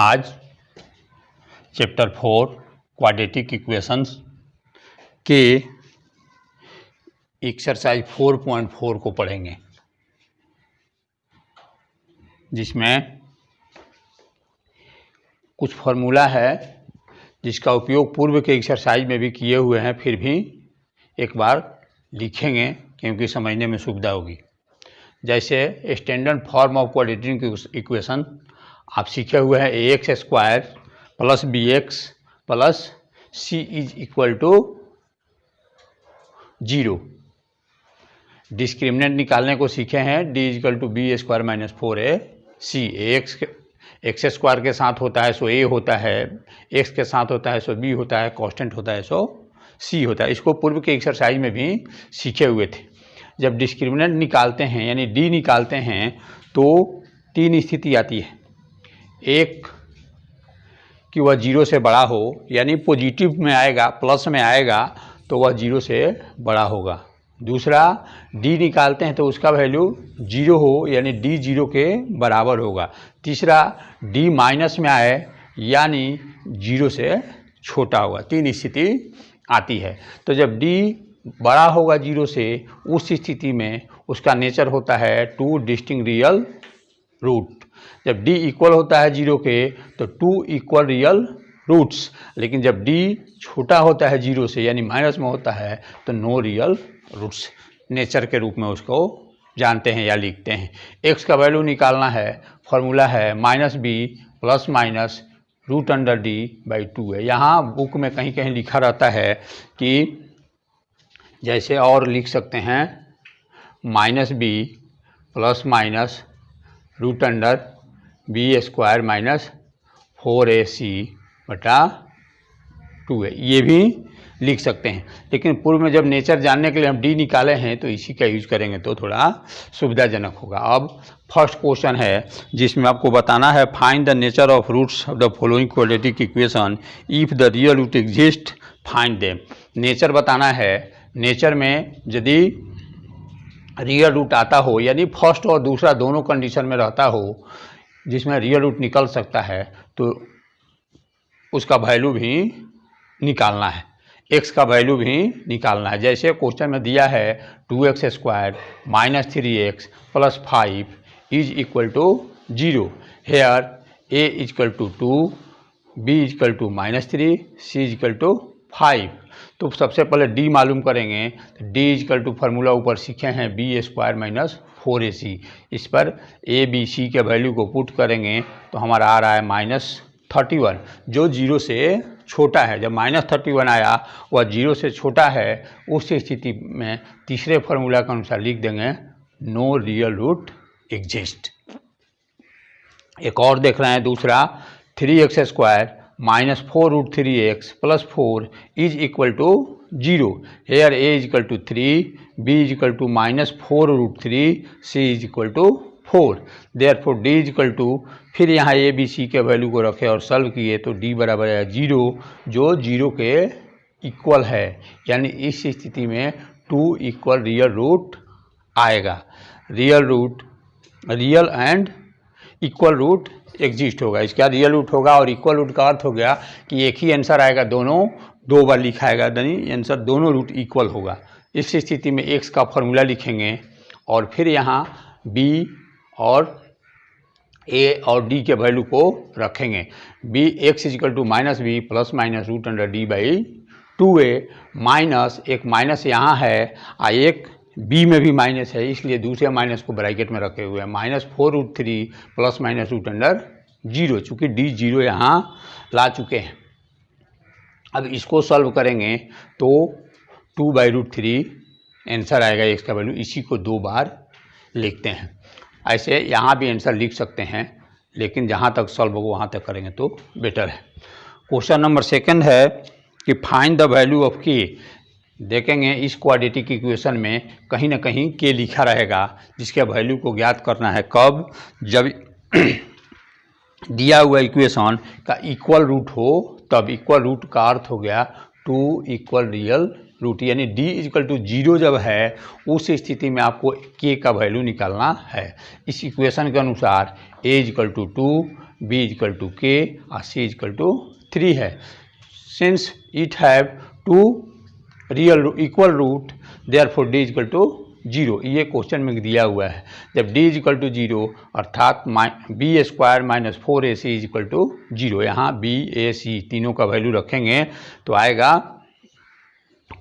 आज chapter 4 quadratic equations के exercise 4.4 को पढ़ेंगे, जिसमें कुछ फार्मूला है जिसका उपयोग पूर्व के एक्सरसाइज में भी किए हुए हैं, फिर भी एक बार लिखेंगे क्योंकि समझने में सुविधा होगी। जैसे standard form of quadratic equation आप सीखे हुए हैं, ax square plus bx plus c is equal to 0। Discriminant निकालने को सीखे हैं, d equal to B square minus 4ac। X square के साथ होता है सो a होता है, x के साथ होता है सो b होता है, कांस्टेंट होता है सो c होता है। इसको पूर्व के एक्सरसाइज में भी सीखे हुए थे। जब डिस्क्रिमिनेंट निकालते हैं यानी d निकालते हैं तो तीन स्थिति आती है। एक कि वह 0 से बड़ा हो, यानी पॉजिटिव में आएगा, प्लस में आएगा तो वह 0 से बड़ा होगा। दूसरा d निकालते हैं तो उसका वैल्यू 0 हो, यानी d 0 के बराबर होगा। तीसरा d माइनस में आए यानी 0 से छोटा होगा। तीन स्थिति आती है। तो जब d बड़ा होगा 0 से, उस स्थिति में उसका नेचर होता है 2 डिस्टिंक्ट रियल रूट। जब d इक्वल होता है 0 के तो 2 इक्वल रियल रूट्स। लेकिन जब d छोटा होता है 0 से यानी माइनस में होता है तो नो रियल रूट्स नेचर के रूप में उसको जानते हैं या लिखते हैं। x का वैल्यू निकालना है, फॉर्मूला है minus B plus minus root under D by 2 है। यहाँ बुक में कहीं कहीं लिखा रहता है कि जैसे और लिख सकते हैं minus B plus minus root under B square minus 4ac बटा 2 है, ये भी लिख सकते हैं। लेकिन पूर्व में जब नेचर जानने के लिए हम d निकाले हैं तो इसी का यूज करेंगे तो थोड़ा सुविधाजनक होगा। अब फर्स्ट क्वेश्चन है जिसमें आपको बताना है find the nature of roots of the following quadratic equation if the real root exist find them. Nature बताना है। नेचर में यदि रियल रूट आता हो, यानी फर्स्ट और दूसरा दोनों कंडीशन में रहता हो जिसमें रियल रूट निकल सकता है, तो उसका वैल्यू भी निकालना है, x का वैल्यू भी निकालना है। जैसे क्वेश्चन में दिया है 2x square minus 3x plus 5 is equal to 0। Here a is equal to 2, b is equal to minus 3, c is equal to 5। तो सबसे पहले d मालूम करेंगे। d is equal to formula ऊपर सीखे हैं बी स्क्वायर माइनस 4ac। इस पर a b c के वैल्यू को पुट करेंगे तो हमारा आ रहा है माइनस 31, जो 0 से छोटा है। जब माइनस 31 आया वह 0 से छोटा है, उस स्थिति में तीसरे फार्मूला के अनुसार लिख देंगे नो रियल रूट एग्जिस्ट। एक और देख रहे हैं दूसरा 3x square minus 4 root 3x plus 4 is equal to 0। Here a is equal to 3, b is equal to minus 4 root 3, c is equal to 4। Therefore d is equal to, फिर यहाँ a b c के value को रखे और solve किए तो d बराबर है 0, जो 0 के इक्वल है। यानी इस स्थिति में 2 इक्वल रियल रूट आएगा। Real root, real and equal root exist होगा। इसका रियल रूट होगा और इक्वल रूट का अर्थ हो गया कि एक ही आंसर आएगा, दोनों दो बार लिखाएगा, यानी आंसर दोनों रूट इक्वल होगा। इस स्थिति में x का फॉर्मूला लिखेंगे और फिर यहाँ b और a और d के वैल्यू को रखेंगे। b x is equal to minus B plus minus root under D by 2a minus, एक माइनस यहाँ है और एक b में भी माइनस है, इसलिए दूसरे माइनस को ब्रैकेट में रखे हुए हैं minus 4 root 3 plus minus root under 0, चूँकि d 0 यहाँ ला चुके हैं। अब इसको सॉल्व करेंगे तो 2 बाई रूट 3 आंसर आएगा x का वैल्यू। इसी को दो बार लिखते हैं। ऐसे यहाँ भी आंसर लिख सकते हैं, लेकिन जहाँ तक सॉल्व हो वहाँ तक करेंगे तो बेटर है। क्वेश्चन नंबर सेकंड है कि find the value of k। देखेंगे इस क्वाड्रेटिक इक्वेशन में कहीं ना कहीं k लिखा रहेगा, जिसके वैल्यू को ज्ञात करना है कब, जब दिया हुआ इक्वेशन का इक्वल रूट हो तब। इक्वल रूट का अर्थ हो गया 2 इक्वल रियल रूट, यानी d इक्वल टू 0 जब है उस स्थिति में आपको k का वैल्यू निकालना है। इस इक्वेशन के अनुसार a equal to 2, b equal to k और c इक्वल टू 3 है। Since it have two real equal root therefore d equal to 0, ये क्वेश्चन में दिया हुआ है। जब d इक्वल टू 0 अर्थात b square minus 4ac equal to 0, यहाँ b a c तीनों का वैल्यू रखेंगे तो आएगा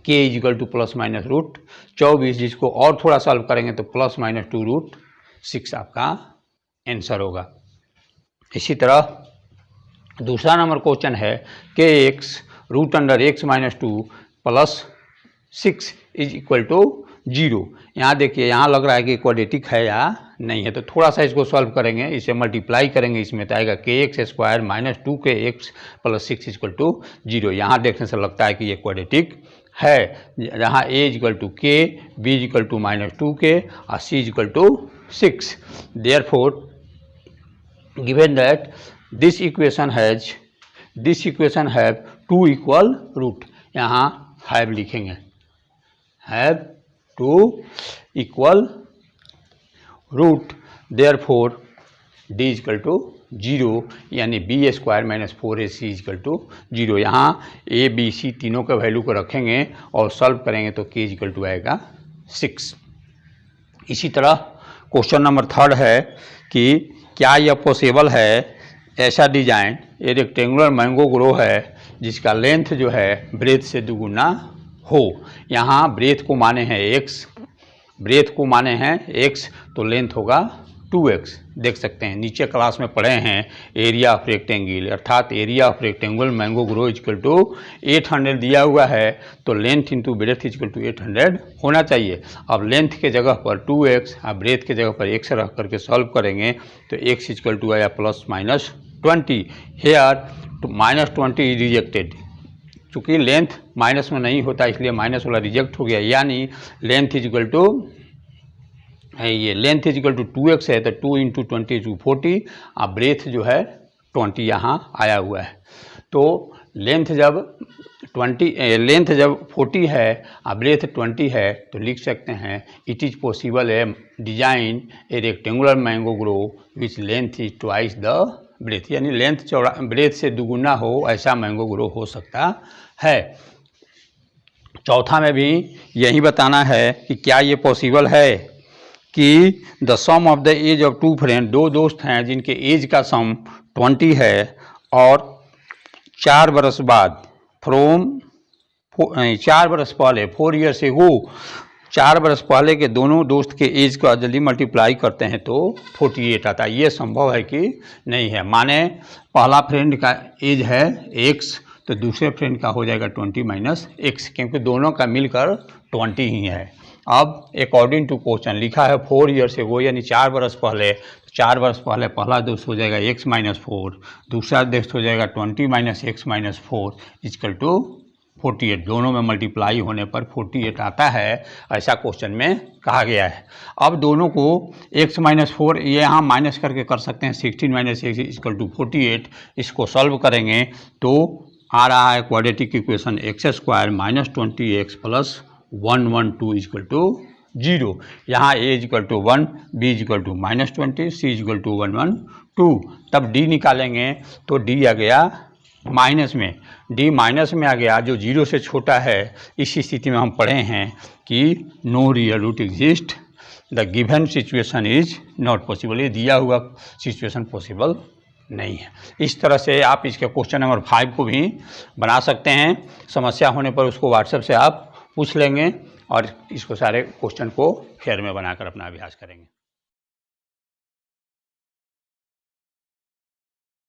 k equal to plus minus root 24, जिसको और थोड़ा सॉल्व करेंगे तो प्लस माइनस 2 रूट 6 आपका आंसर होगा। इसी तरह दूसरा नंबर क्वेश्चन है kx root under x minus 2 plus 6 is equal to 0। यहाँ देखिए, यहाँ लग रहा है कि क्वाड्रेटिक है या नहीं है, तो थोड़ा सा इसको सॉल्व करेंगे, इसे मल्टीप्लाई करेंगे, इसमें तो आएगा kx square minus 2kx plus 6 equal to 0। यहाँ देखने से लगता है कि ये क्वाड्रेटिक है, जहाँ a equal to k, b equal to minus 2k और c equal to 6। Therefore given that this equation have 2 equal root, यहाँ हैव लिखेंगे, have 2 equal root, therefore d equal to 0, यानी b square minus 4ac equal to 0। यहाँ a b c तीनों के value को रखेंगे और सॉल्व करेंगे तो k इक्वल टू आएगा 6। इसी तरह क्वेश्चन नंबर 3 है कि क्या यह पॉसिबल है ऐसा डिजाइन, ये रेक्टेंगुलर मैंगो ग्रो है जिसका लेंथ जो है ब्रेथ से दुगुना हो। यहाँ ब्रेथ को माने हैं x, तो लेंथ होगा 2x। देख सकते हैं, नीचे क्लास में पढ़े हैं एरिया ऑफ रेक्टेंगल, अर्थात area of rectangle mango grow equal to 800 दिया हुआ है, तो length into breadth equal to 800 होना चाहिए। अब लेंथ के जगह पर 2x और ब्रेथ के जगह पर x रख करके सॉल्व करेंगे तो x इक्वल टू आया plus minus 20। Here minus 20 is rejected, चूँकि लेंथ माइनस में नहीं होता इसलिए माइनस वाला रिजेक्ट हो गया, यानी लेंथ इक्वल टू ये लेंथ इक्वल टू 2x है तो 2 इंटू 20 टू 40 और ब्रेथ जो है 20 यहाँ आया हुआ है। तो लेंथ जब 40 है और ब्रेथ 20 है तो लिख सकते हैं इट इज़ पॉसिबल है design a rectangular mango grove which length is twice the breadth, यानी लेंथ चौड़ा ब्रेथ से दुगुना हो ऐसा मैंगो ग्रो हो सकता है। चौथा में भी यही बताना है कि क्या ये पॉसिबल है कि the sum of the age of 2 friend, 2 दोस्त हैं जिनके एज का सम 20 है और 4 बरस बाद 4 बरस पहले 4 ईयर्स एगो 4 बरस पहले के दोनों दोस्त के एज का जल्दी मल्टीप्लाई करते हैं तो 48 आता है। ये संभव है कि नहीं है, माने पहला फ्रेंड का एज है x तो दूसरे फ्रेंड का हो जाएगा 20 माइनस x, क्योंकि दोनों का मिलकर 20 ही है। अब अकॉर्डिंग टू क्वेश्चन लिखा है 4 ईयर्स एगो, यानी 4 बरस पहले, 4 बरस पहले पहला दोस्त हो जाएगा x माइनस 4, दूसरा दोस्त हो जाएगा 20 minus x minus 4 equal to 48। दोनों में मल्टीप्लाई होने पर 48 आता है, ऐसा क्वेश्चन में कहा गया है। अब दोनों को x माइनस 4 ये यहाँ माइनस करके कर सकते हैं, 16 माइनस x इक्वल टू 48। इसको सॉल्व करेंगे तो आ रहा है quadratic equation x square minus 20x plus 112 equal to 0। यहाँ a equal to 1, b equal to minus 20, c equal to 112। तब d निकालेंगे तो d आ गया माइनस में, d माइनस में आ गया जो 0 से छोटा है। इस स्थिति में हम पढ़े हैं कि no real root exist, the given situation is not possible, ये दिया हुआ सिचुएशन पॉसिबल नहीं है। इस तरह से आप इसके क्वेश्चन नंबर 5 को भी बना सकते हैं। समस्या होने पर उसको व्हाट्सएप से आप पूछ लेंगे और इसको सारे क्वेश्चन को फेयर में बनाकर अपना अभ्यास करेंगे।